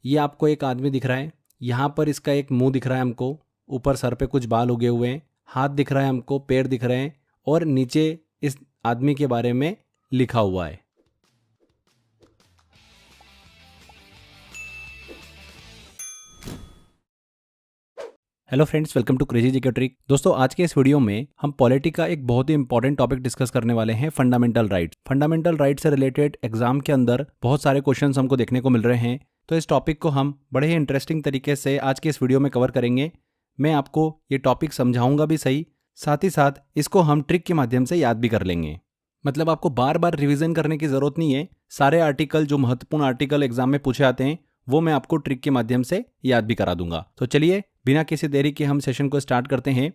ये आपको एक आदमी दिख रहा है, यहाँ पर इसका एक मुंह दिख रहा है हमको, ऊपर सर पे कुछ बाल उगे हुए हैं, हाथ दिख रहा है हमको, पैर दिख रहे हैं और नीचे इस आदमी के बारे में लिखा हुआ है। Hello friends, welcome to crazy GK trick. दोस्तों, आज के इस वीडियो में हम पॉलिटी का एक बहुत ही इंपॉर्टेंट टॉपिक डिस्कस करने वाले हैं, फंडामेंटल राइट्स। फंडामेंटल राइट्स से रिलेटेड एग्जाम के अंदर बहुत सारे क्वेश्चंस हमको देखने को मिल रहे हैं, तो इस टॉपिक को हम बड़े ही इंटरेस्टिंग तरीके से आज के इस वीडियो में कवर करेंगे। मैं आपको ये टॉपिक समझाऊंगा भी सही, साथ ही साथ इसको हम ट्रिक के माध्यम से याद भी कर लेंगे। मतलब आपको बार बार रिविजन करने की जरूरत नहीं है। सारे आर्टिकल, जो महत्वपूर्ण आर्टिकल एग्जाम में पूछे आते हैं, वो मैं आपको ट्रिक के माध्यम से याद भी करा दूंगा। तो चलिए बिना किसी देरी के हम सेशन को स्टार्ट करते हैं।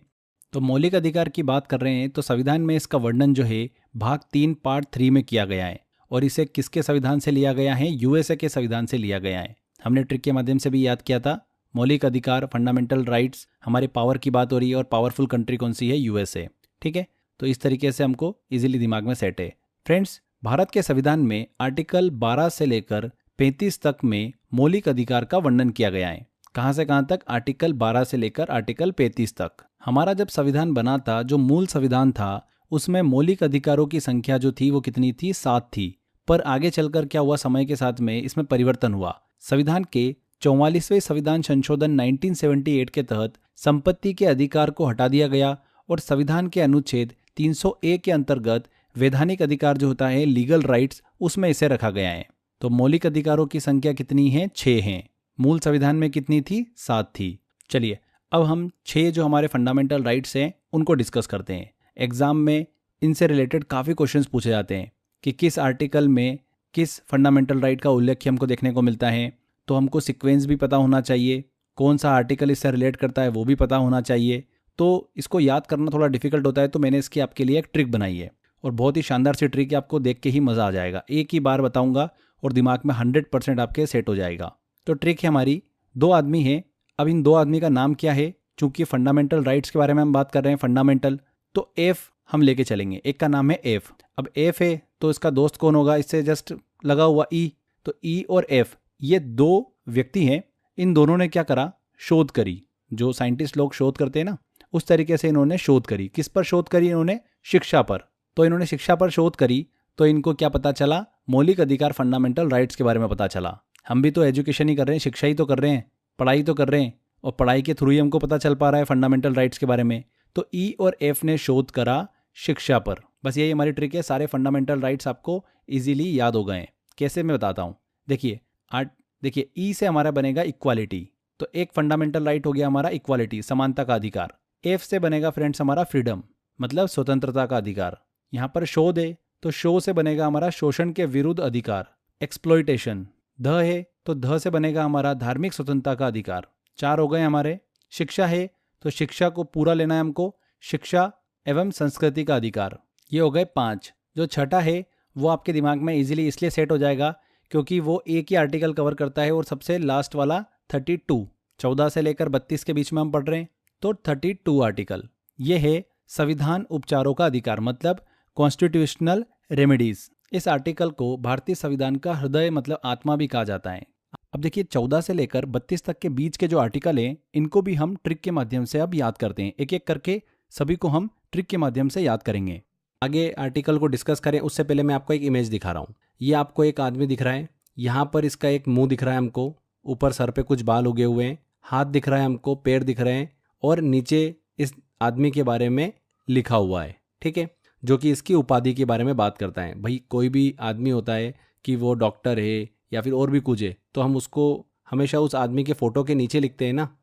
तो मौलिक अधिकार की बात कर रहे हैं, तो संविधान में इसका वर्णन जो है भाग 3 पार्ट 3 में किया गया है, और इसे किसके संविधान से लिया गया है? यूएसए के संविधान से लिया गया है। हमने ट्रिक के माध्यम से भी याद किया था। मौलिक अधिकार, फंडामेंटल राइट्स, हमारे पावर की बात हो रही है और पावरफुल कंट्री कौन सी है? यूएसए। ठीक है, तो इस तरीके से हमको इजीली दिमाग में सेट है। फ्रेंड्स, भारत के संविधान में आर्टिकल 12 से लेकर 35 तक में मौलिक अधिकार का वर्णन किया गया है। कहां से कहां तक? आर्टिकल 12 से लेकर आर्टिकल 35 तक। हमारा जब संविधान बना था, जो मूल संविधान था, उसमें मौलिक अधिकारों की संख्या जो थी वो कितनी थी? 7 थी। पर आगे चलकर क्या हुआ? समय के साथ में इसमें परिवर्तन हुआ। संविधान के 44वें संविधान संशोधन 1978 के तहत संपत्ति के अधिकार को हटा दिया गया और संविधान के अनुच्छेद 301 के अंतर्गत वैधानिक अधिकार जो होता है, लीगल राइट्स, उसमें इसे रखा गया है। तो मौलिक अधिकारों की संख्या कितनी है? 6 हैं। मूल संविधान में कितनी थी? 7 थी। चलिए अब हम 6 जो हमारे फंडामेंटल राइट्स हैं उनको डिस्कस करते हैं। एग्जाम में इनसे रिलेटेड काफ़ी क्वेश्चंस पूछे जाते हैं कि किस आर्टिकल में किस फंडामेंटल राइट का उल्लेख हमको देखने को मिलता है। तो हमको सीक्वेंस भी पता होना चाहिए, कौन सा आर्टिकल इससे रिलेट करता है वो भी पता होना चाहिए। तो इसको याद करना थोड़ा डिफिकल्ट होता है, तो मैंने इसकी आपके लिए एक ट्रिक बनाई है, और बहुत ही शानदार सी ट्रिक है। आपको देख के ही मज़ा आ जाएगा। एक ही बार बताऊंगा और दिमाग में 100% आपके सेट हो जाएगा। तो ट्रिक है हमारी, 2 आदमी हैं। अब इन 2 आदमी का नाम क्या है? चूंकि फंडामेंटल राइट्स के बारे में हम बात कर रहे हैं, फंडामेंटल, तो एफ हम लेके चलेंगे। एक का नाम है एफ। अब एफ है तो इसका दोस्त कौन होगा? इससे जस्ट लगा हुआ ई। तो ई और एफ, ये 2 व्यक्ति हैं। इन दोनों ने क्या करा? शोध करी। जो साइंटिस्ट लोग शोध करते हैं ना, उस तरीके से इन्होंने शोध करी। किस पर शोध करी? इन्होंने शिक्षा पर। तो इन्होंने शिक्षा पर शोध करी, तो इनको क्या पता चला? मौलिक अधिकार, फंडामेंटल राइट्स के बारे में पता चला। हम भी तो एजुकेशन ही कर रहे हैं, शिक्षा ही तो कर रहे हैं, पढ़ाई तो कर रहे हैं, और पढ़ाई के थ्रू ही हमको पता चल पा रहा है फंडामेंटल राइट्स के बारे में। तो ई और एफ ने शोध करा शिक्षा पर। बस यही हमारी ट्रिक है। सारे फंडामेंटल राइट्स आपको इजीली याद हो गए हैं। कैसे, मैं बताता हूँ। देखिए ई से हमारा बनेगा इक्वालिटी। तो एक फंडामेंटल राइट हो गया हमारा इक्वालिटी, समानता का अधिकार। एफ से बनेगा फ्रेंड्स हमारा फ्रीडम, मतलब स्वतंत्रता का अधिकार। यहाँ पर शोध है तो शो से बनेगा हमारा शोषण के विरुद्ध अधिकार, एक्सप्लॉइटेशन। ध है तो ध से बनेगा हमारा धार्मिक स्वतंत्रता का अधिकार। 4 हो गए हमारे। शिक्षा है तो शिक्षा को पूरा लेना है हमको, शिक्षा एवं संस्कृति का अधिकार। ये हो गए 5। जो छठा है वो आपके दिमाग में इजीली इसलिए सेट हो जाएगा क्योंकि वो एक ही आर्टिकल कवर करता है, और सबसे लास्ट वाला 32, 14 से लेकर 32 के बीच में हम पढ़ रहे हैं, तो 32 आर्टिकल। ये है संविधान उपचारों का अधिकार, मतलब कॉन्स्टिट्यूशनल रेमेडीज। इस आर्टिकल को भारतीय संविधान का हृदय, मतलब आत्मा भी कहा जाता है। अब देखिए 14 से लेकर 32 तक के बीच के जो आर्टिकल हैं, इनको भी हम ट्रिक के माध्यम से अब याद करते हैं। एक एक करके सभी को हम ट्रिक के माध्यम से याद करेंगे। आगे आर्टिकल को डिस्कस करें उससे पहले मैं आपको एक इमेज दिखा रहा हूँ। ये आपको एक आदमी दिख रहा है, यहाँ पर इसका एक मुंह दिख रहा है हमको, ऊपर सर पे कुछ बाल उगे हुए हैं, हाथ दिख रहा है हमको, पैर दिख रहे हैं, और नीचे इस आदमी के बारे में लिखा हुआ है। ठीक है, जो कि इसकी उपाधि के बारे में बात करता है। भाई कोई भी आदमी होता है कि वो डॉक्टर है या फिर और भी कुछ है, तो हम उसको हमेशा उस आदमी के फोटो के नीचे लिखते हैं ना।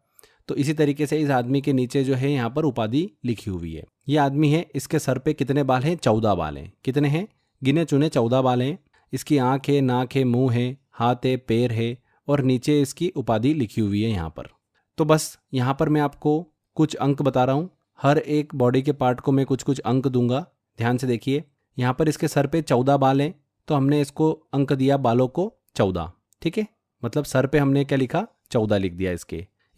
तो इसी तरीके से इस आदमी के नीचे जो है यहाँ पर उपाधि लिखी हुई है। ये आदमी है, इसके सर पे कितने बाल हैं? 14 बाल हैं। कितने हैं? गिने चुने 14 बाल हैं। इसकी आँख है, नाक है, मुँह है, हाथ है, पैर है, और नीचे इसकी उपाधि लिखी हुई है यहाँ पर। तो बस यहाँ पर मैं आपको कुछ अंक बता रहा हूँ। हर एक बॉडी के पार्ट को मैं कुछ कुछ अंक दूंगा। ध्यान से देखिए। यहाँ पर इसके सर पे 14 बाल हैं, तो हमने इसको अंक दिया बालों को 14। ठीक है, मतलब सर पे हमने क्या लिखा? 14 लिख दिया।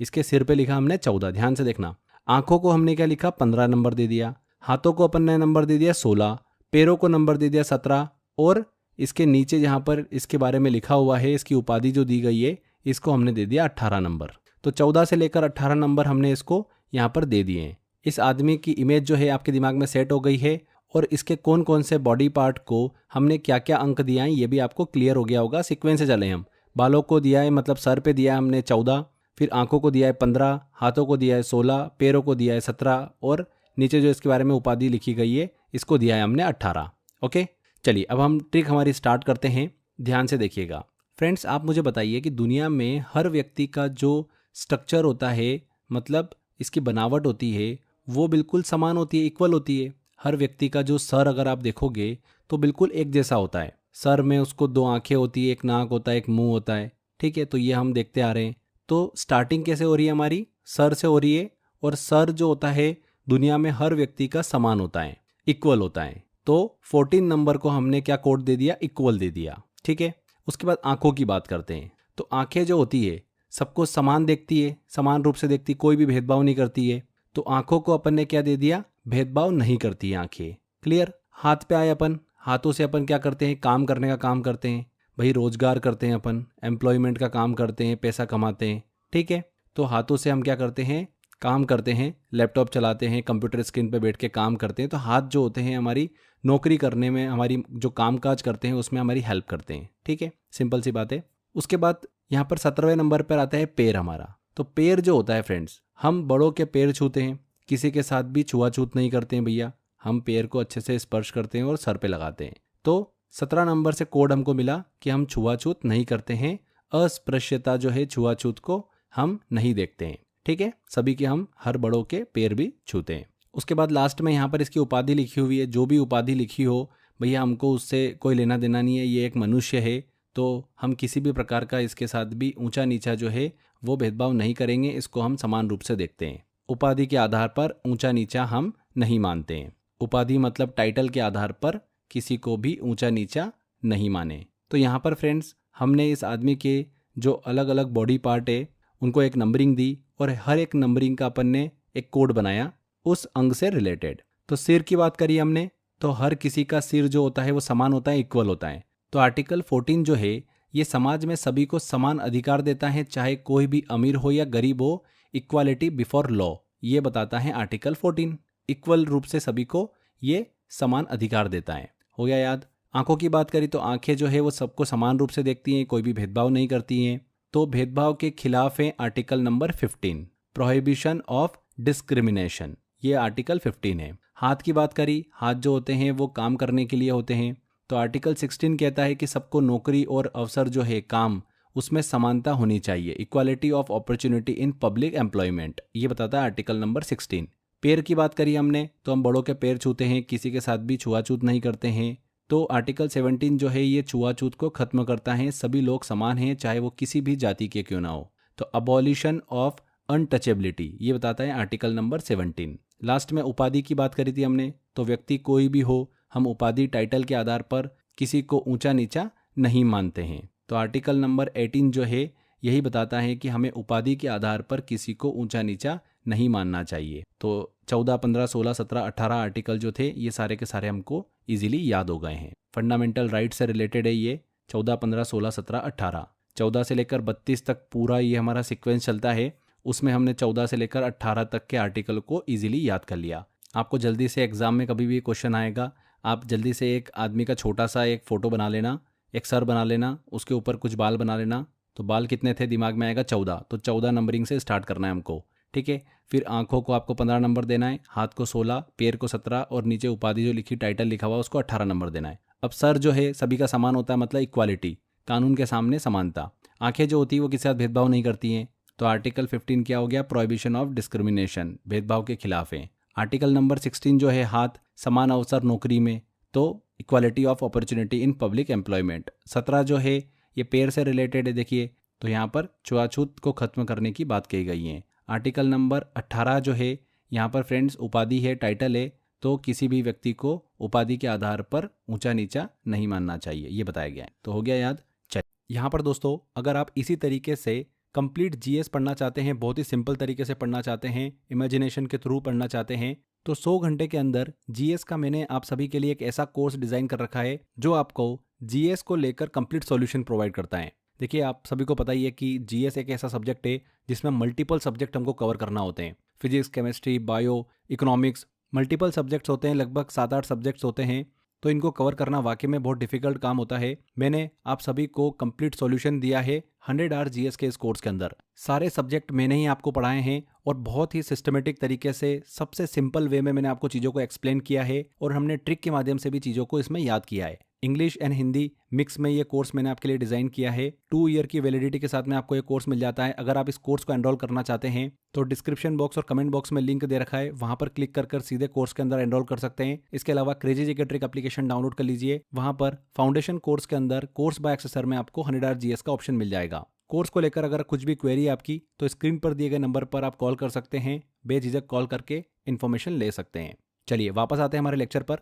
इसके सिर पे लिखा हमने 14। ध्यान से देखना। आंखों को हमने क्या लिखा? 15 नंबर दे दिया। हाथों को अपन ने नंबर दे दिया 16। पैरों को नंबर दे दिया 17। और इसके नीचे जहाँ पर इसके बारे में लिखा हुआ है, इसकी उपाधि जो दी गई है, इसको हमने दे दिया 18 नंबर। तो 14 से लेकर 18 नंबर हमने इसको यहाँ पर दे दिए हैं। इस आदमी की इमेज जो है आपके दिमाग में सेट हो गई है और इसके कौन कौन से बॉडी पार्ट को हमने क्या क्या अंक दिया है ये भी आपको क्लियर हो गया होगा। सीक्वेंस से चले हम। बालों को दिया है, मतलब सर पे दिया है हमने 14, फिर आंखों को दिया है 15, हाथों को दिया है 16, पैरों को दिया है 17 और नीचे जो इसके बारे में उपाधि लिखी गई है इसको दिया है हमने 18। ओके, चलिए अब हम ट्रिक हमारी स्टार्ट करते हैं। ध्यान से देखिएगा फ्रेंड्स, आप मुझे बताइए कि दुनिया में हर व्यक्ति का जो स्ट्रक्चर होता है, मतलब इसकी बनावट होती है, वो बिल्कुल समान होती है, इक्वल होती है। हर व्यक्ति का जो सर अगर आप देखोगे तो बिल्कुल एक जैसा होता है। सर में उसको 2 आंखें होती है, एक नाक होता है, एक मुंह होता है। ठीक है, तो ये हम देखते आ रहे हैं। तो स्टार्टिंग कैसे हो रही है हमारी? सर से हो रही है और सर जो होता है दुनिया में हर व्यक्ति का समान होता है, इक्वल होता है। तो 14 नंबर को हमने क्या कोड दे दिया? इक्वल दे दिया। ठीक है, उसके बाद आंखों की बात करते हैं। तो आंखें जो होती है सबको समान देखती है, समान रूप से देखती, कोई भी भेदभाव नहीं करती है। तो आंखों को अपन ने क्या दे दिया? भेदभाव नहीं करती है आंखें। क्लियर? हाथ पे आए अपन, हाथों से अपन क्या करते हैं? काम करने का काम करते हैं भाई, रोजगार करते हैं अपन, एम्प्लॉयमेंट का काम करते हैं, पैसा कमाते हैं। ठीक है, तो हाथों से हम क्या करते हैं? काम करते हैं, लैपटॉप चलाते हैं, कंप्यूटर स्क्रीन पे बैठ के काम करते हैं। तो हाथ जो होते हैं हमारी नौकरी करने में, हमारी जो कामकाज करते हैं उसमें हमारी हेल्प करते हैं। ठीक है, सिंपल सी बात है। उसके बाद यहाँ पर 17वें नंबर पर आता है पैर हमारा। तो पैर जो होता है फ्रेंड्स, हम बड़ों के पैर छूते हैं, किसी के साथ भी छुआछूत नहीं करते हैं भैया। हम पैर को अच्छे से स्पर्श करते हैं और सर पे लगाते हैं। तो 17 नंबर से कोड हमको मिला कि हम छुआछूत नहीं करते हैं, अस्पृश्यता जो है, छुआछूत को हम नहीं देखते हैं। ठीक है, सभी के हम हर बड़ों के पैर भी छूते हैं। उसके बाद लास्ट में यहाँ पर इसकी उपाधि लिखी हुई है। जो भी उपाधि लिखी हो भैया, हमको उससे कोई लेना देना नहीं है। ये एक मनुष्य है, तो हम किसी भी प्रकार का इसके साथ भी ऊंचा नीचा जो है वो भेदभाव नहीं करेंगे। इसको हम समान रूप से देखते हैं। उपाधि के आधार पर ऊंचा नीचा हम नहीं मानते हैं। उपाधि मतलब टाइटल के आधार पर किसी को भी ऊंचा नीचा नहीं माने। तो यहाँ पर फ्रेंड्स हमने इस आदमी के जो अलग अलग बॉडी पार्ट है उनको एक नंबरिंग दी और हर एक नंबरिंग का अपन ने एक कोड बनाया उस अंग से रिलेटेड। तो सिर की बात करी हमने, तो हर किसी का सिर जो होता है वो समान होता है, इक्वल होता है। तो आर्टिकल 14 जो है ये समाज में सभी को समान अधिकार देता है, चाहे कोई भी अमीर हो या गरीब हो। इक्वालिटी बिफोर लॉ, ये बताता है आर्टिकल 14। इक्वल रूप से सभी को ये समान अधिकार देता है। हो गया याद? आंखों की बात करी तो आंखें जो है वो सबको समान रूप से देखती हैं, कोई भी भेदभाव नहीं करती हैं। तो भेदभाव के खिलाफ है article number 15, prohibition of discrimination. ये आर्टिकल 15 है। हाथ की बात करी, हाथ जो होते हैं वो काम करने के लिए होते हैं। तो आर्टिकल 16 कहता है कि सबको नौकरी और अवसर जो है काम, उसमें समानता होनी चाहिए, equality of opportunity in public employment, ये बताता है आर्टिकल नंबर 16। पैर की बात करी हमने, तो हम बड़ों के पैर छूते हैं, किसी के साथ भी छुआछूत नहीं करते हैं। तो आर्टिकल 17 जो है ये छुआछूत को खत्म करता है, सभी लोग समान हैं चाहे वो किसी भी जाति के क्यों ना हो। तो अबॉलिशन ऑफ अनटचेबिलिटी, ये बताता है आर्टिकल नंबर 17। लास्ट में उपाधि की बात करी थी हमने, तो व्यक्ति कोई भी हो, हम उपाधि टाइटल के आधार पर किसी को ऊंचा नीचा नहीं मानते हैं। तो आर्टिकल नंबर 18 जो है यही बताता है कि हमें उपाधि के आधार पर किसी को ऊंचा नीचा नहीं मानना चाहिए। तो 14, 15, 16, 17, 18 आर्टिकल जो थे ये सारे के सारे हमको इजीली याद हो गए हैं। फंडामेंटल राइट से रिलेटेड है ये 14, 15, 16, 17, 18। 14 से लेकर 32 तक पूरा ये हमारा सीक्वेंस चलता है। उसमें हमने 14 से लेकर 18 तक के आर्टिकल को इजीली याद कर लिया। आपको जल्दी से एग्जाम में कभी भी क्वेश्चन आएगा, आप जल्दी से एक आदमी का छोटा सा एक फ़ोटो बना लेना, एक सर बना लेना, उसके ऊपर कुछ बाल बना लेना। तो बाल कितने थे दिमाग में आएगा 14, तो 14 नंबरिंग से स्टार्ट करना है हमको। ठीक है, फिर आंखों को आपको 15 नंबर देना है, हाथ को 16, पैर को 17 और नीचे उपाधि जो लिखी टाइटल लिखा हुआ उसको 18 नंबर देना है। अब सर जो है सभी का समान होता है, मतलब इक्वालिटी, कानून के सामने समानता। आंखें जो होती है वो किसी साथ भेदभाव नहीं करती हैं। तो आर्टिकल 15 क्या हो गया? प्रोहिबिशन ऑफ डिस्क्रिमिनेशन, भेदभाव के खिलाफ है। आर्टिकल नंबर 16 जो है हाथ, समान अवसर नौकरी में, तो equality of opportunity in public employment. 17 जो है ये पैर से रिलेटेड है, देखिए, तो यहाँ पर छुआछूत को खत्म करने की बात कही गई है। आर्टिकल नंबर 18 जो है यहाँ पर फ्रेंड्स उपाधि है, टाइटल है, तो किसी भी व्यक्ति को उपाधि के आधार पर ऊंचा नीचा नहीं मानना चाहिए, ये बताया गया है। तो हो गया याद? चलिए, यहाँ पर दोस्तों अगर आप इसी तरीके से कंप्लीट जीएस पढ़ना चाहते हैं, बहुत ही सिंपल तरीके से पढ़ना चाहते हैं, इमेजिनेशन के थ्रू पढ़ना चाहते हैं, तो 100 घंटे के अंदर जीएस का मैंने आप सभी के लिए एक ऐसा कोर्स डिजाइन कर रखा है जो आपको जीएस को लेकर कंप्लीट सॉल्यूशन प्रोवाइड करता है। देखिए आप सभी को पता ही है कि जीएस एक ऐसा सब्जेक्ट है जिसमें मल्टीपल सब्जेक्ट हमको कवर करना होते हैं। Physics, chemistry, bio, economics, multiple subjects होते हैं, लगभग 7-8 सब्जेक्ट्स होते हैं। तो इनको कवर करना वाकई में बहुत डिफिकल्ट काम होता है। मैंने आप सभी को कंप्लीट सॉल्यूशन दिया है 100 आवर जीएस के इस कोर्स के अंदर। सारे सब्जेक्ट मैंने ही आपको पढ़ाए हैं और बहुत ही सिस्टमेटिक तरीके से सबसे सिंपल वे में मैंने आपको चीज़ों को एक्सप्लेन किया है और हमने ट्रिक के माध्यम से भी चीज़ों को इसमें याद किया है। इंग्लिश एंड हिंदी मिक्स में ये कोर्स मैंने आपके लिए डिज़ाइन किया है। 2 ईयर की वैलिडिटी के साथ में आपको ये कोर्स मिल जाता है। अगर आप इस कोर्स को एनरोल करना चाहते हैं तो डिस्क्रिप्शन बॉक्स और कमेंट बॉक्स में लिंक दे रखा है, वहां पर क्लिक कर सीधे कोर्स के अंदर एनरोल कर सकते हैं। इसके अलावा crazy GK trick application download कर लीजिए। वहां पर फाउंडेशन कोर्स के अंदर कोर्स बाय एक्सेसर में आपको 100 आवर जीएस का ऑप्शन मिल जाएगा। कोर्स को लेकर अगर कुछ भी क्वेरी है आपकी तो स्क्रीन पर दिए गए नंबर पर आप कॉल कर सकते हैं। बेझिझक कॉल करके इन्फॉर्मेशन ले सकते हैं। चलिए वापस आते हैं हमारे लेक्चर पर।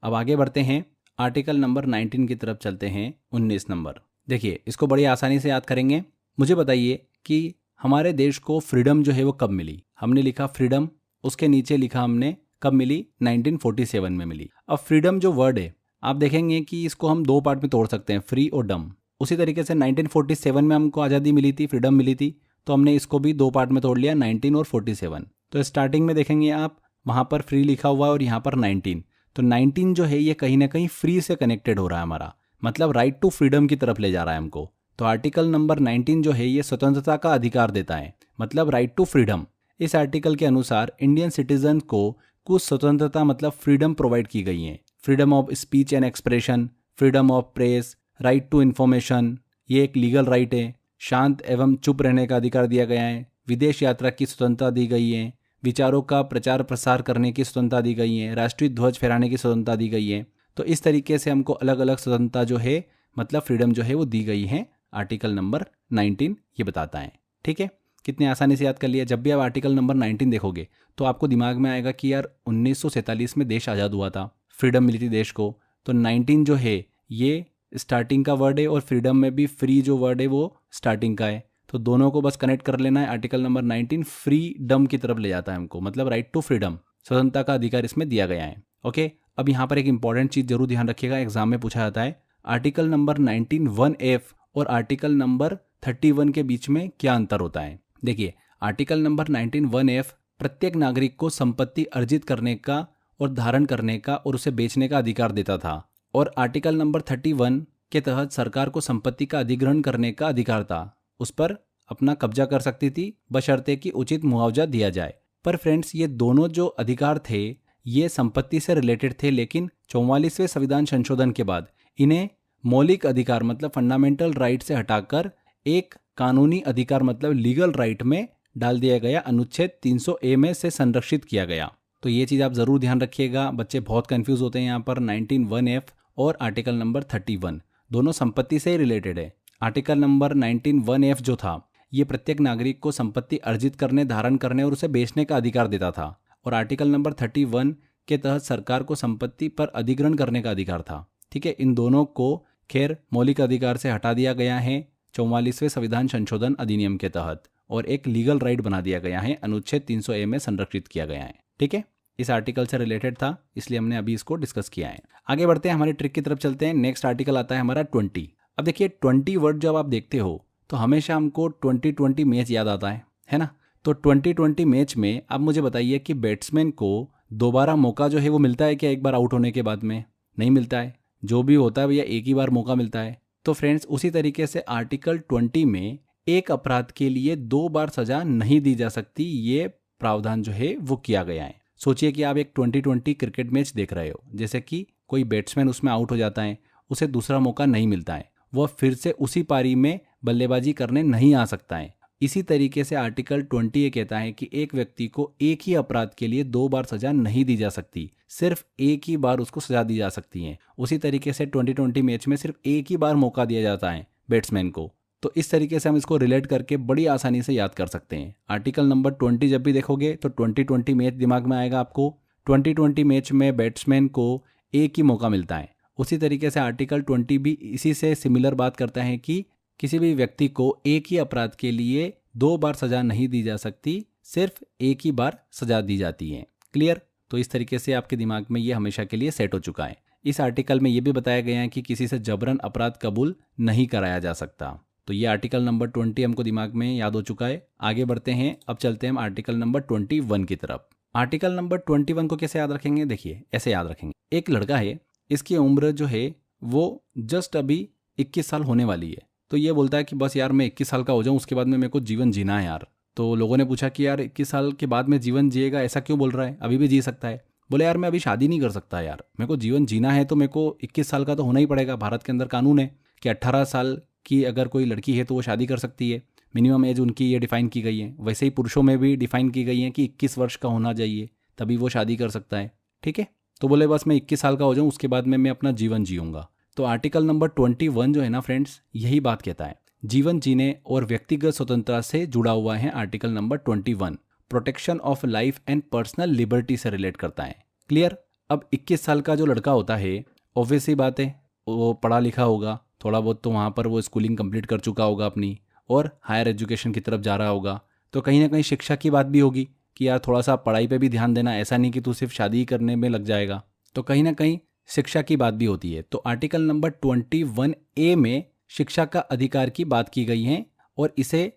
अब आगे बढ़ते हैं, आर्टिकल नंबर 19 की तरफ चलते हैं। 19 नंबर देखिए, इसको बड़ी आसानी से याद करेंगे। मुझे बताइए कि हमारे देश को फ्रीडम जो है वो कब मिली। हमने लिखा फ्रीडम, उसके नीचे लिखा हमने कब मिली, 1947 में मिली। अब फ्रीडम जो वर्ड है आप देखेंगे कि इसको हम 2 पार्ट में तोड़ सकते हैं, फ्री और डम। उसी तरीके से 1947 में हमको आज़ादी मिली थी, फ्रीडम मिली थी, तो हमने इसको भी 2 पार्ट में तोड़ लिया, 19 और 47। तो स्टार्टिंग में देखेंगे आप वहाँ पर फ्री लिखा हुआ है और यहाँ पर 19। तो 19 जो है ये कहीं ना कहीं फ्री से कनेक्टेड हो रहा है हमारा, मतलब राइट टू फ्रीडम की तरफ ले जा रहा है हमको। तो आर्टिकल नंबर 19 जो है ये स्वतंत्रता का अधिकार देता है, मतलब राइट टू फ्रीडम। इस आर्टिकल के अनुसार इंडियन सिटीजन को कुछ स्वतंत्रता मतलब फ्रीडम प्रोवाइड की गई है। Freedom of speech and expression, freedom of press, right to information, ये एक लीगल राइट है। शांत एवं चुप रहने का अधिकार दिया गया है। विदेश यात्रा की स्वतंत्रता दी गई है। विचारों का प्रचार प्रसार करने की स्वतंत्रता दी गई है। राष्ट्रीय ध्वज फहराने की स्वतंत्रता दी गई है। तो इस तरीके से हमको अलग अलग स्वतंत्रता जो है मतलब फ्रीडम जो है वो दी गई है। आर्टिकल नंबर 19 ये बताता है। ठीक है, कितने आसानी से याद कर लिया। जब भी आप आर्टिकल नंबर 19 देखोगे तो आपको दिमाग में आएगा कि यार 1947 में देश आज़ाद हुआ था, फ्रीडम मिली थी देश को। तो 19 जो है ये स्टार्टिंग का वर्ड है और फ्रीडम में भी फ्री जो वर्ड है वो स्टार्टिंग का है। तो दोनों को बस कनेक्ट कर लेना है। आर्टिकल नंबर 19 फ्रीडम की तरफ ले जाता है हमको, मतलब राइट टू फ्रीडम, स्वतंत्रता का अधिकार इसमें दिया गया है। ओके, अब यहाँ पर एक इंपॉर्टेंट चीज जरूर ध्यान रखिएगा, एग्जाम में पूछा जाता है। आर्टिकल नंबर 19(1)(f) और आर्टिकल नंबर 31 के बीच में क्या अंतर होता है। देखिए, आर्टिकल नंबर 19(1)(f) प्रत्येक नागरिक को संपत्ति अर्जित करने का और धारण करने का और उसे बेचने का अधिकार देता था, और आर्टिकल नंबर 31 के तहत सरकार को संपत्ति का अधिग्रहण करने का अधिकार था, उस पर अपना कब्जा कर सकती थी बशर्ते कि उचित मुआवजा दिया जाए। पर फ्रेंड्स, ये दोनों जो अधिकार थे ये संपत्ति से रिलेटेड थे, लेकिन 44वें संविधान संशोधन के बाद इन्हें मौलिक अधिकार मतलब फंडामेंटल राइट से हटाकर एक कानूनी अधिकार मतलब लीगल राइट में डाल दिया गया, अनुच्छेद 300A में से संरक्षित किया गया। तो ये चीज़ आप ज़रूर ध्यान रखिएगा, बच्चे बहुत कंफ्यूज होते हैं यहाँ पर। 19(1)(f) और आर्टिकल नंबर 31 दोनों संपत्ति से ही रिलेटेड है। आर्टिकल नंबर 19(1)(f) जो था ये प्रत्येक नागरिक को संपत्ति अर्जित करने, धारण करने और उसे बेचने का अधिकार देता था, और आर्टिकल नंबर 31 के तहत सरकार को संपत्ति पर अधिग्रहण करने का अधिकार था। ठीक है, इन दोनों को खैर मौलिक अधिकार से हटा दिया गया है 44वें संविधान संशोधन अधिनियम के तहत, और एक लीगल राइट बना दिया गया है, अनुच्छेद 300A में संरक्षित किया गया है। ठीक है, इस आर्टिकल से रिलेटेड था इसलिए हमने अभी इसको डिस्कस किया है। आगे बढ़ते हैं, हमारी ट्रिक की तरफ चलते हैं। नेक्स्ट आर्टिकल आता है हमारा 20। अब देखिए 20 वर्ड जब आप देखते हो तो हमेशा हमको 2020 मैच याद आता है ना। तो 2020 मैच में अब मुझे बताइए कि बैट्समैन को दोबारा मौका जो है वो मिलता है क्या एक बार आउट होने के बाद में? नहीं मिलता है, जो भी होता है भैया एक ही बार मौका मिलता है। तो फ्रेंड्स उसी तरीके से आर्टिकल 20 में एक अपराध के लिए 2 बार सजा नहीं दी जा सकती, ये प्रावधान जो है वो किया गया है। सोचिए कि आप एक 2020 क्रिकेट मैच देख रहे हो, जैसे कि कोई बैट्समैन उसमें आउट हो जाता है, उसे दूसरा मौका नहीं मिलता है, वह फिर से उसी पारी में बल्लेबाजी करने नहीं आ सकता है। इसी तरीके से आर्टिकल 20 ये कहता है कि एक व्यक्ति को एक ही अपराध के लिए 2 बार सजा नहीं दी जा सकती, सिर्फ एक ही बार उसको सजा दी जा सकती है। उसी तरीके से 2020 मैच में सिर्फ एक ही बार मौका दिया जाता है बैट्समैन को। तो इस तरीके से हम इसको रिलेट करके बड़ी आसानी से याद कर सकते हैं। आर्टिकल नंबर 20 जब भी देखोगे तो 2020 मैच दिमाग में आएगा आपको। 2020 मैच में बैट्समैन को एक ही मौका मिलता है। उसी तरीके से आर्टिकल 20 भी इसी से सिमिलर बात करता है कि किसी भी व्यक्ति को एक ही अपराध के लिए 2 बार सजा नहीं दी जा सकती, सिर्फ एक ही बार सजा दी जाती है। क्लियर? तो इस तरीके से आपके दिमाग में ये हमेशा के लिए सेट हो चुका है। इस आर्टिकल में ये भी बताया गया है कि किसी से जबरन अपराध कबूल नहीं कराया जा सकता। तो ये आर्टिकल नंबर 20 हमको दिमाग में याद हो चुका है। आगे बढ़ते हैं, अब चलते हैं हम आर्टिकल नंबर 21 की तरफ। आर्टिकल नंबर 21 को कैसे याद रखेंगे, देखिए ऐसे याद रखेंगे। एक लड़का है, इसकी उम्र जो है वो जस्ट अभी 21 साल होने वाली है। तो ये बोलता है कि बस यार मैं 21 साल का हो जाऊं, उसके बाद में मेरे को जीवन जीना है यार। तो लोगों ने पूछा कि यार 21 साल के बाद में जीवन जिएगा, ऐसा क्यों बोल रहा है, अभी भी जी सकता है। बोले यार मैं अभी शादी नहीं कर सकता यार, मेरे को जीवन जीना है तो मेरे को 21 साल का तो होना ही पड़ेगा। भारत के अंदर कानून है कि 18 साल की अगर कोई लड़की है तो वो शादी कर सकती है, मिनिमम एज उनकी ये डिफाइन की गई है। वैसे ही पुरुषों में भी डिफाइन की गई है कि 21 वर्ष का होना चाहिए, तभी वो शादी कर सकता है। ठीक है, तो बोले बस मैं 21 साल का हो जाऊं, उसके बाद में मैं अपना जीवन जीऊंगा। तो आर्टिकल नंबर 21 जो है ना फ्रेंड्स, यही बात कहता है। जीवन जीने और व्यक्तिगत स्वतंत्रता से जुड़ा हुआ है article number 21। Protection of life and personal liberty से रिलेट करता है। क्लियर। अब 21 साल का जो लड़का होता है, ऑब्वियस सी बात है वो पढ़ा लिखा होगा, थोड़ा बहुत तो वहाँ पर वो स्कूलिंग कंप्लीट कर चुका होगा अपनी, और हायर एजुकेशन की तरफ जा रहा होगा। तो कहीं ना कहीं शिक्षा की बात भी होगी कि यार थोड़ा सा पढ़ाई पे भी ध्यान देना, ऐसा नहीं कि तू सिर्फ शादी करने में लग जाएगा। तो कहीं ना कहीं शिक्षा की बात भी होती है। तो आर्टिकल नंबर 21A में शिक्षा का अधिकार की बात की गई है, और इसे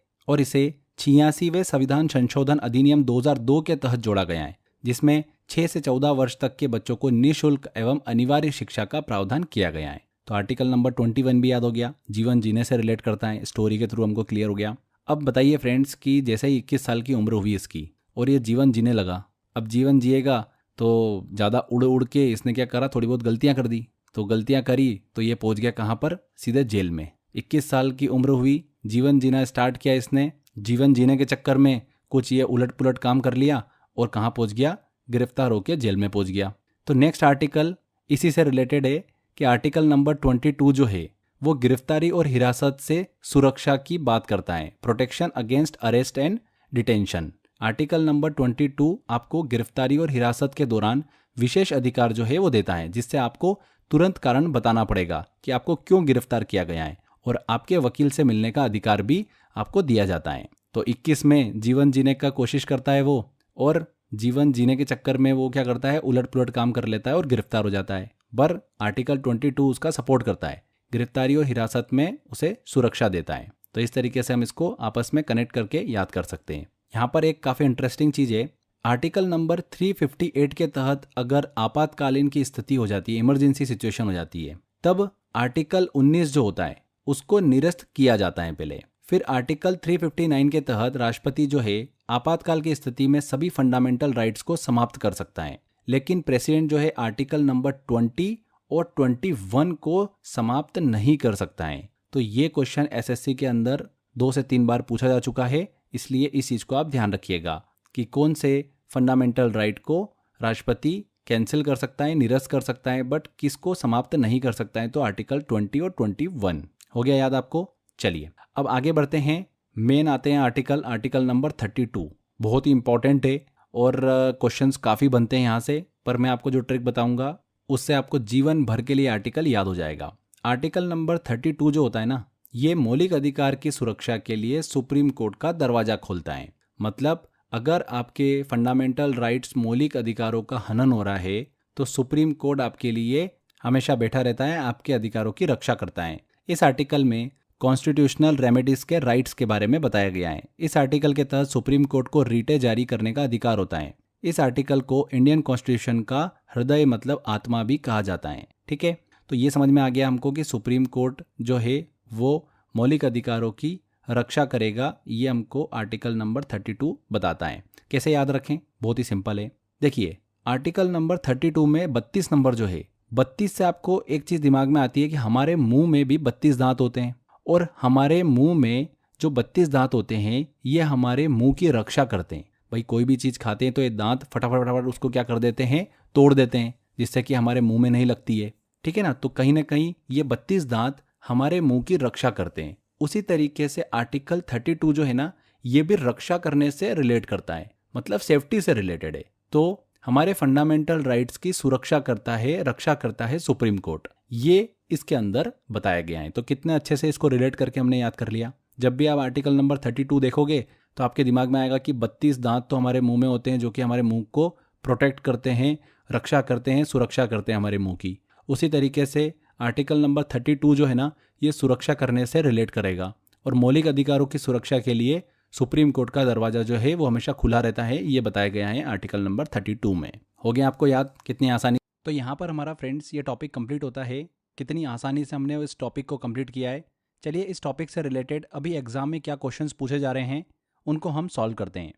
86वें संविधान संशोधन अधिनियम 2002 के तहत जोड़ा गया है, जिसमें 6 से 14 वर्ष तक के बच्चों को निःशुल्क एवं अनिवार्य शिक्षा का प्रावधान किया गया है। तो आर्टिकल नंबर 21 भी याद हो गया, जीवन जीने से रिलेट करता है, स्टोरी के थ्रू हमको क्लियर हो गया। अब बताइए फ्रेंड्स कि जैसे ही 21 साल की उम्र हुई इसकी और ये जीवन जीने लगा, अब जीवन जिएगा तो ज़्यादा उड़ उड़ के इसने क्या करा, थोड़ी बहुत गलतियाँ कर दी। तो गलतियाँ करी तो ये पहुँच गया कहाँ पर, सीधे जेल में। 21 साल की उम्र हुई, जीवन जीना स्टार्ट किया इसने, जीवन जीने के चक्कर में कुछ ये उलट पुलट काम कर लिया और कहाँ पहुँच गया, गिरफ्तार होकर जेल में पहुँच गया। तो नेक्स्ट आर्टिकल इसी से रिलेटेड है कि आर्टिकल नंबर 22 जो है वो गिरफ्तारी और हिरासत से सुरक्षा की बात करता है, protection against arrest and detention. Article number 22 आपको गिरफ्तारी और हिरासत के दौरान विशेष अधिकार जो है वो देता है, जिससे आपको तुरंत कारण बताना पड़ेगा कि आपको क्यों गिरफ्तार किया गया है, और आपके वकील से मिलने का अधिकार भी आपको दिया जाता है। तो 21 में जीवन जीने का कोशिश करता है वो, और जीवन जीने के चक्कर में वो क्या करता है, उलट पुलट काम कर लेता है और गिरफ्तार हो जाता है। पर आर्टिकल 22 उसका सपोर्ट करता है, गिरफ्तारी और हिरासत में उसे सुरक्षा देता है। तो इस तरीके से हम इसको आपस में कनेक्ट करके याद कर सकते हैं। यहाँ पर एक काफ़ी इंटरेस्टिंग चीज़ है, आर्टिकल नंबर 358 के तहत अगर आपातकालीन की स्थिति हो जाती है, इमरजेंसी सिचुएशन हो जाती है, तब आर्टिकल 19 जो होता है उसको निरस्त किया जाता है पहले। फिर आर्टिकल 359 के तहत राष्ट्रपति जो है आपातकाल की स्थिति में सभी फंडामेंटल राइट्स को समाप्त कर सकता है, लेकिन प्रेसिडेंट जो है आर्टिकल नंबर 20 और 21 को समाप्त नहीं कर सकता है। तो ये क्वेश्चन एसएससी के अंदर 2 से 3 बार पूछा जा चुका है, इसलिए इस चीज़ को आप ध्यान रखिएगा कि कौन से फंडामेंटल राइट को राष्ट्रपति कैंसिल कर सकता है, निरस्त कर सकता है, बट किसको समाप्त नहीं कर सकता है। तो आर्टिकल 20 और 21 हो गया याद आपको। चलिए अब आगे बढ़ते हैं, मेन आते हैं आर्टिकल नंबर 32। बहुत ही इंपॉर्टेंट है और क्वेश्चंस काफ़ी बनते हैं यहाँ से, पर मैं आपको जो ट्रिक बताऊंगा उससे आपको जीवन भर के लिए आर्टिकल याद हो जाएगा। आर्टिकल नंबर 32 जो होता है ना, ये मौलिक अधिकार की सुरक्षा के लिए सुप्रीम कोर्ट का दरवाजा खोलता है। मतलब अगर आपके फंडामेंटल राइट्स, मौलिक अधिकारों का हनन हो रहा है, तो सुप्रीम कोर्ट आपके लिए हमेशा बैठा रहता है, आपके अधिकारों की रक्षा करता है। इस आर्टिकल में कॉन्स्टिट्यूशनल रेमेडीज के राइट्स के बारे में बताया गया है। इस आर्टिकल के तहत सुप्रीम कोर्ट को रीटें जारी करने का अधिकार होता है। इस आर्टिकल को इंडियन कॉन्स्टिट्यूशन का हृदय मतलब आत्मा भी कहा जाता है। ठीक है, तो ये समझ में आ गया हमको कि सुप्रीम कोर्ट जो है वो मौलिक अधिकारों की रक्षा करेगा। ये हमको आर्टिकल नंबर 32 बताता है। कैसे याद रखें, बहुत ही सिंपल है। देखिए आर्टिकल नंबर 32 में 32 नंबर जो है, 32 से आपको एक चीज़ दिमाग में आती है कि हमारे मुंह में भी 32 दांत होते हैं, और हमारे मुंह में जो 32 दांत होते हैं ये हमारे मुंह की रक्षा करते हैं। भाई कोई भी चीज़ खाते हैं तो ये दांत फटाफट फटाफट उसको क्या कर देते हैं, तोड़ देते हैं, जिससे कि हमारे मुंह में नहीं लगती है। ठीक है ना, तो कहीं ना कहीं ये 32 दांत हमारे मुंह की रक्षा करते हैं। उसी तरीके से आर्टिकल 32 जो है ना, ये भी रक्षा करने से रिलेट करता है, मतलब सेफ्टी से रिलेटेड है। तो हमारे फंडामेंटल राइट्स की सुरक्षा करता है, रक्षा करता है सुप्रीम कोर्ट, ये इसके अंदर बताया गया है। तो कितने अच्छे से इसको रिलेट करके हमने याद कर लिया। जब भी आप आर्टिकल नंबर 32 देखोगे तो आपके दिमाग में आएगा कि 32 दांत तो हमारे मुंह में होते हैं, जो कि हमारे मुंह को प्रोटेक्ट करते हैं, रक्षा करते हैं, सुरक्षा करते हैं हमारे मुंह की। उसी तरीके से आर्टिकल नंबर 32 जो है ना, ये सुरक्षा करने से रिलेट करेगा। और मौलिक अधिकारों की सुरक्षा के लिए सुप्रीम कोर्ट का दरवाज़ा जो है वो हमेशा खुला रहता है, ये बताया गया है आर्टिकल नंबर 32 में। हो गया आपको याद कितनी आसानी। तो यहाँ पर हमारा फ्रेंड्स ये टॉपिक कंप्लीट होता है। कितनी आसानी से हमने इस टॉपिक को कंप्लीट किया है। चलिए इस टॉपिक से रिलेटेड अभी एग्जाम में क्या क्वेश्चंस पूछे जा रहे हैं उनको हम सॉल्व करते हैं।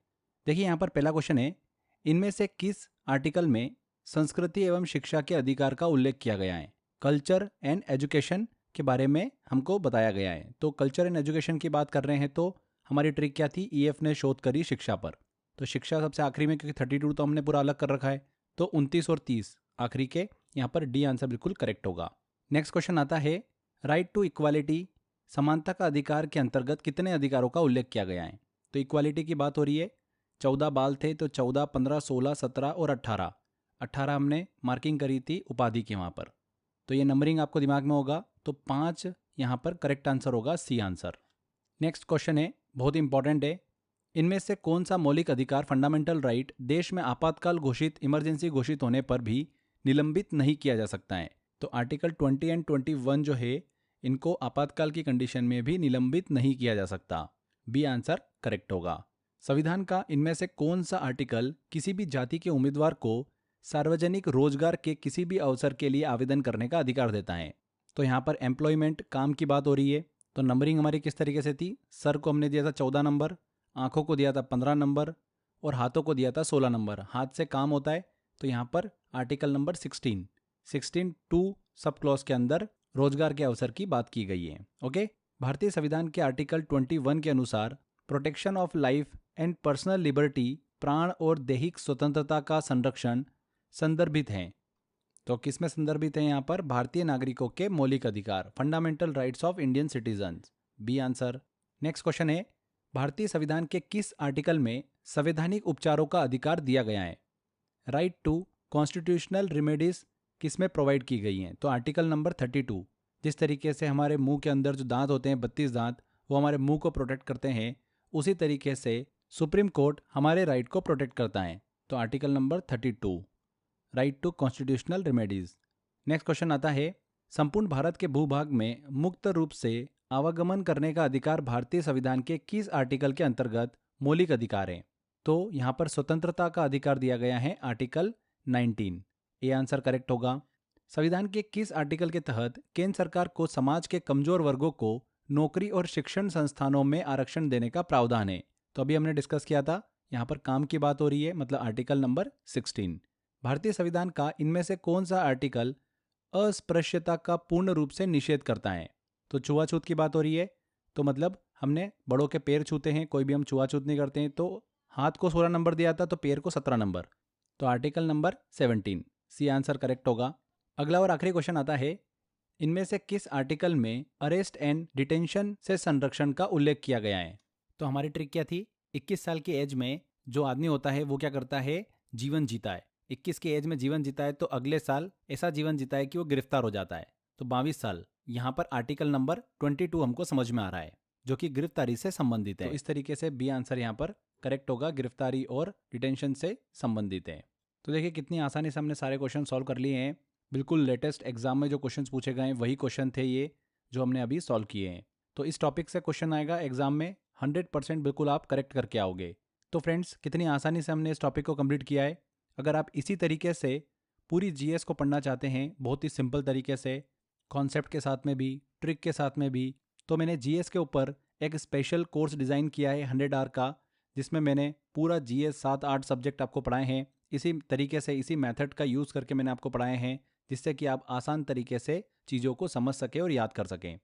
देखिए यहाँ पर पहला क्वेश्चन है, इनमें से किस आर्टिकल में संस्कृति एवं शिक्षा के अधिकार का उल्लेख किया गया है। कल्चर एंड एजुकेशन के बारे में हमको बताया गया है। तो कल्चर एंड एजुकेशन की बात कर रहे हैं तो हमारी ट्रिक क्या थी, ईएफ ने शोध करी शिक्षा पर। तो शिक्षा सबसे आखिरी में, क्योंकि 32 तो हमने पूरा अलग कर रखा है, तो 29 और 30 आखिरी के, यहाँ पर डी आंसर बिल्कुल करेक्ट होगा। नेक्स्ट क्वेश्चन आता है, राइट टू इक्वालिटी समानता का अधिकार के अंतर्गत कितने अधिकारों का उल्लेख किया गया है। तो इक्वालिटी की बात हो रही है, 14 बाल थे तो 14, 15, 16, 17 और 18 हमने मार्किंग करी थी उपाधि के वहाँ पर। तो ये नंबरिंग आपको दिमाग में होगा, तो 5 यहाँ पर करेक्ट आंसर होगा, सी आंसर। नेक्स्ट क्वेश्चन है, बहुत इंपॉर्टेंट है, इनमें से कौन सा मौलिक अधिकार फंडामेंटल राइट देश में आपातकाल घोषित इमरजेंसी घोषित होने पर भी निलंबित नहीं किया जा सकता है। तो आर्टिकल 20 एंड 21 जो है इनको आपातकाल की कंडीशन में भी निलंबित नहीं किया जा सकता, बी आंसर करेक्ट होगा। संविधान का इनमें से कौन सा आर्टिकल किसी भी जाति के उम्मीदवार को सार्वजनिक रोजगार के किसी भी अवसर के लिए आवेदन करने का अधिकार देता है। तो यहाँ पर एम्प्लॉयमेंट काम की बात हो रही है। तो नंबरिंग हमारी किस तरीके से थी, सर को हमने दिया था 14 नंबर, आंखों को दिया था 15 नंबर और हाथों को दिया था 16 नंबर। हाथ से काम होता है, तो यहाँ पर आर्टिकल नंबर 16 2 सब क्लॉज के अंदर रोजगार के अवसर की बात की गई है। ओके, भारतीय संविधान के आर्टिकल 21 के अनुसार protection of life and personal liberty, प्राण और दैहिक स्वतंत्रता का संरक्षण संदर्भित है। तो किस में संदर्भित है यहाँ पर, भारतीय नागरिकों के मौलिक अधिकार, fundamental rights of Indian citizens, B answer. Next question है, भारतीय संविधान के किस आर्टिकल में संवैधानिक उपचारों का अधिकार दिया गया है। राइट टू कॉन्स्टिट्यूशनल रेमेडीज किस में प्रोवाइड की गई हैं। तो आर्टिकल नंबर 32, जिस तरीके से हमारे मुंह के अंदर जो दांत होते हैं 32 दांत, वो हमारे मुंह को प्रोटेक्ट करते हैं, उसी तरीके से सुप्रीम कोर्ट हमारे राइट को प्रोटेक्ट करता है। तो article number 32, right to constitutional remedies. Next question आता है, संपूर्ण भारत के भूभाग में मुक्त रूप से आवागमन करने का अधिकार भारतीय संविधान के किस आर्टिकल के अंतर्गत मौलिक अधिकार है। तो यहाँ पर स्वतंत्रता का अधिकार दिया गया है, आर्टिकल 19, ए आंसर करेक्ट होगा। संविधान के किस आर्टिकल के तहत केंद्र सरकार को समाज के कमजोर वर्गों को नौकरी और शिक्षण संस्थानों में आरक्षण देने का प्रावधान है। तो अभी हमने डिस्कस किया था, यहाँ पर काम की बात हो रही है, मतलब आर्टिकल नंबर 16। भारतीय संविधान का इनमें से कौन सा आर्टिकल अस्पृश्यता का पूर्ण रूप से निषेध करता है। तो छुआछूत की बात हो रही है, तो मतलब हमने बड़ों के पैर छूते हैं, कोई भी हम छुआछूत नहीं करते हैं। तो हाथ को 16 नंबर दिया था, तो पैर को 17 नंबर, तो article number 17, C answer correct होगा। अगला और आखिरी क्वेश्चन आता है, इनमें से किस आर्टिकल में अरेस्ट एंड डिटेंशन से संरक्षण का उल्लेख किया गया है। तो हमारी ट्रिक क्या थी, 21 साल की एज में जो आदमी होता है वो क्या करता है, जीवन जीता है। 21 की एज में जीवन जीता है तो अगले साल ऐसा जीवन जीता है कि वो गिरफ्तार हो जाता है। तो 22 साल, यहाँ पर आर्टिकल नंबर 22 हमको समझ में आ रहा है, जो कि गिरफ्तारी से संबंधित है। तो इस तरीके से बी आंसर यहाँ पर करेक्ट होगा, गिरफ्तारी और डिटेंशन से संबंधित है। तो देखिए कितनी आसानी से हमने सारे क्वेश्चन सॉल्व कर लिए हैं। बिल्कुल लेटेस्ट एग्जाम में जो क्वेश्चन पूछे गए हैं वही क्वेश्चन थे ये, जो हमने अभी सॉल्व किए हैं। तो इस टॉपिक से क्वेश्चन आएगा एग्जाम में, 100% बिल्कुल आप करेक्ट करके आओगे। तो फ्रेंड्स कितनी आसानी से हमने इस टॉपिक को कंप्लीट किया है। अगर आप इसी तरीके से पूरी जीएस को पढ़ना चाहते हैं, बहुत ही सिंपल तरीके से, कॉन्सेप्ट के साथ में भी, ट्रिक के साथ में भी, तो मैंने जीएस के ऊपर एक स्पेशल कोर्स डिज़ाइन किया है 100 आवर का, जिसमें मैंने पूरा जीएस 7-8 सब्जेक्ट आपको पढ़ाए हैं। इसी तरीके से, इसी मेथड का यूज़ करके मैंने आपको पढ़ाए हैं, जिससे कि आप आसान तरीके से चीज़ों को समझ सकें और याद कर सकें।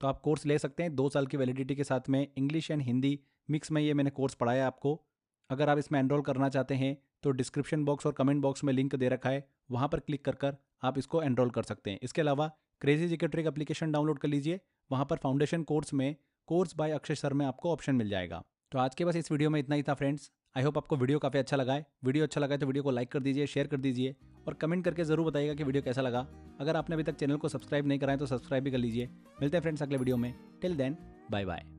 तो आप कोर्स ले सकते हैं 2 साल की वैलिडिटी के साथ में, इंग्लिश एंड हिंदी मिक्स में ये मैंने कोर्स पढ़ाया आपको। अगर आप इसमें एनरोल करना चाहते हैं तो डिस्क्रिप्शन बॉक्स और कमेंट बॉक्स में लिंक दे रखा है, वहाँ पर क्लिक कर आप इसको एनरोल कर सकते हैं। इसके अलावा crazy GK trick application download कर लीजिए, वहाँ पर फाउंडेशन कोर्स में कोर्स बाय अक्षय सर में आपको ऑप्शन मिल जाएगा। तो आज के बस इस वीडियो में इतना ही था फ्रेंड्स। आई होप आपको वीडियो काफ़ी अच्छा लगा है। वीडियो अच्छा लगा है तो वीडियो को लाइक कर दीजिए, शेयर कर दीजिए और कमेंट करके ज़रूर बताइएगा कि वीडियो कैसा लगा। अगर आपने अभी तक चैनल को सब्सक्राइब नहीं कराएं तो सब्सक्राइब भी कर लीजिए। मिलते हैं फ्रेंड्स अगले वीडियो में। Till then bye bye.